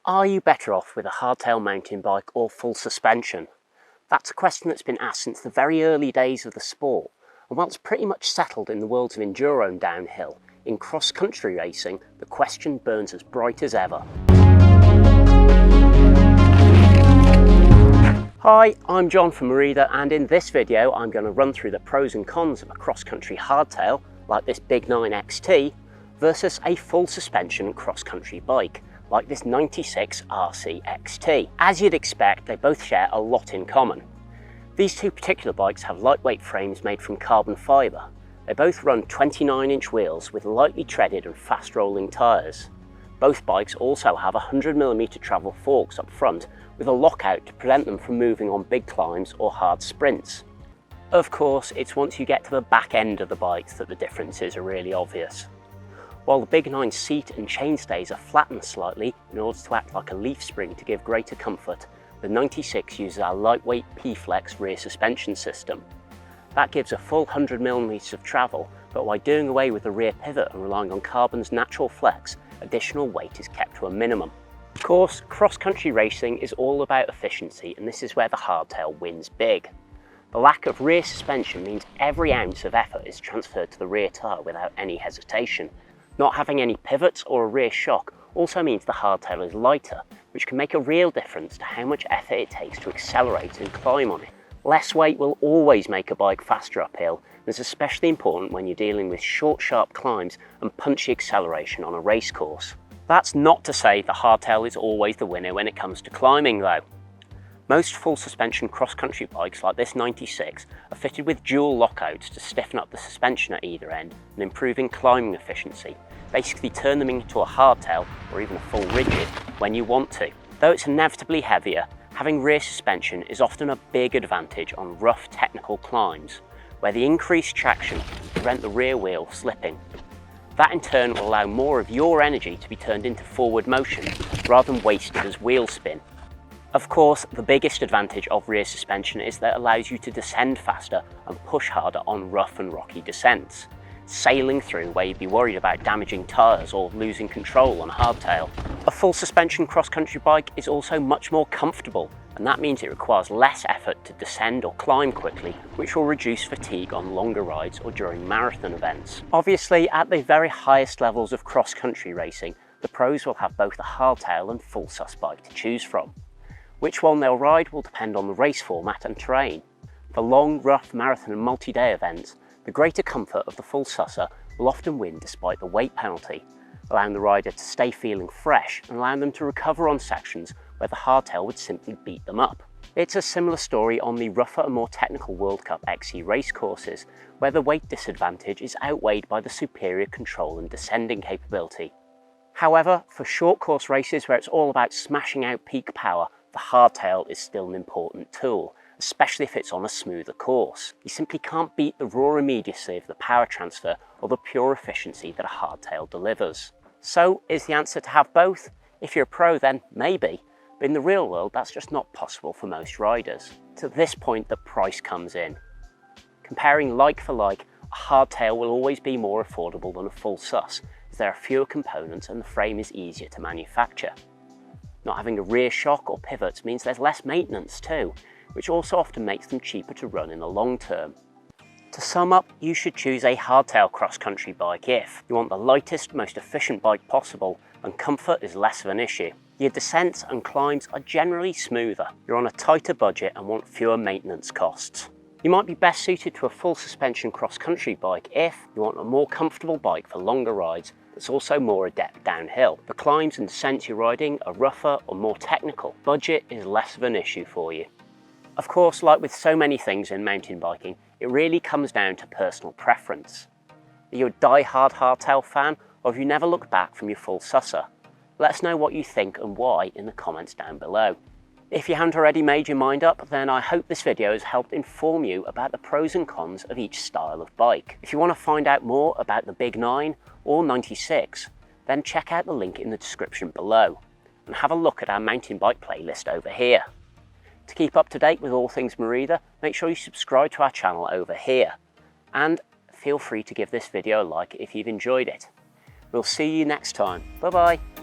Are you better off with a hardtail mountain bike or full suspension? That's a question that's been asked since the very early days of the sport, and while it's pretty much settled in the worlds of enduro and downhill, in cross-country racing the question burns as bright as ever. Hi, I'm John from Merida, and in this video I'm going to run through the pros and cons of a cross-country hardtail like this Big 9 XT versus a full suspension cross-country bike like this 96 RC XT. As you'd expect, they both share a lot in common. These two particular bikes have lightweight frames made from carbon fibre. They both run 29-inch wheels with lightly treaded and fast-rolling tyres. Both bikes also have 100mm travel forks up front with a lockout to prevent them from moving on big climbs or hard sprints. Of course, it's once you get to the back end of the bikes that the differences are really obvious. While the Big 9 seat and chainstays are flattened slightly in order to act like a leaf spring to give greater comfort, the 96 uses our lightweight P-Flex rear suspension system. That gives a full 100mm of travel, but while doing away with the rear pivot and relying on carbon's natural flex, additional weight is kept to a minimum. Of course, cross-country racing is all about efficiency, and this is where the hardtail wins big. The lack of rear suspension means every ounce of effort is transferred to the rear tyre without any hesitation. Not having any pivots or a rear shock also means the hardtail is lighter, which can make a real difference to how much effort it takes to accelerate and climb on it. Less weight will always make a bike faster uphill, and is especially important when you're dealing with short, sharp climbs and punchy acceleration on a race course. That's not to say the hardtail is always the winner when it comes to climbing though. Most full suspension cross-country bikes like this 96 are fitted with dual lockouts to stiffen up the suspension at either end and improving climbing efficiency. Basically turn them into a hardtail or even a full rigid when you want to. Though it's inevitably heavier, having rear suspension is often a big advantage on rough technical climbs, where the increased traction will prevent the rear wheel slipping. That in turn will allow more of your energy to be turned into forward motion rather than wasted as wheel spin. Of course, the biggest advantage of rear suspension is that it allows you to descend faster and push harder on rough and rocky descents, sailing through where you'd be worried about damaging tyres or losing control on a hardtail. A full suspension cross-country bike is also much more comfortable, and that means it requires less effort to descend or climb quickly, which will reduce fatigue on longer rides or during marathon events. Obviously, at the very highest levels of cross-country racing, the pros will have both a hardtail and full sus bike to choose from. Which one they'll ride will depend on the race format and terrain. For long, rough marathon and multi-day events, the greater comfort of the full susser will often win despite the weight penalty, allowing the rider to stay feeling fresh and allowing them to recover on sections where the hardtail would simply beat them up. It's a similar story on the rougher and more technical World Cup XC race courses, where the weight disadvantage is outweighed by the superior control and descending capability. However, for short course races where it's all about smashing out peak power, the hardtail is still an important tool, especially if it's on a smoother course. You simply can't beat the raw immediacy of the power transfer or the pure efficiency that a hardtail delivers. So, is the answer to have both? If you're a pro, then maybe, but in the real world that's just not possible for most riders. To this point the price comes in. Comparing like for like, a hardtail will always be more affordable than a full sus, as there are fewer components and the frame is easier to manufacture. Not having a rear shock or pivots means there's less maintenance too, which also often makes them cheaper to run in the long term. To sum up, you should choose a hardtail cross-country bike if you want the lightest, most efficient bike possible and comfort is less of an issue. Your descents and climbs are generally smoother, you're on a tighter budget and want fewer maintenance costs. You might be best suited to a full suspension cross-country bike if you want a more comfortable bike for longer rides that's also more adept downhill. The climbs and descents you're riding are rougher or more technical. Budget is less of an issue for you. Of course, like with so many things in mountain biking, it really comes down to personal preference. Are you a die-hard hardtail fan, or have you never looked back from your full susser? Let us know what you think and why in the comments down below. If you haven't already made your mind up, then I hope this video has helped inform you about the pros and cons of each style of bike. If you want to find out more about the Big 9 or 96, then check out the link in the description below and have a look at our mountain bike playlist over here. To keep up to date with all things Merida, make sure you subscribe to our channel over here, and feel free to give this video a like if you've enjoyed it. We'll see you next time. Bye bye.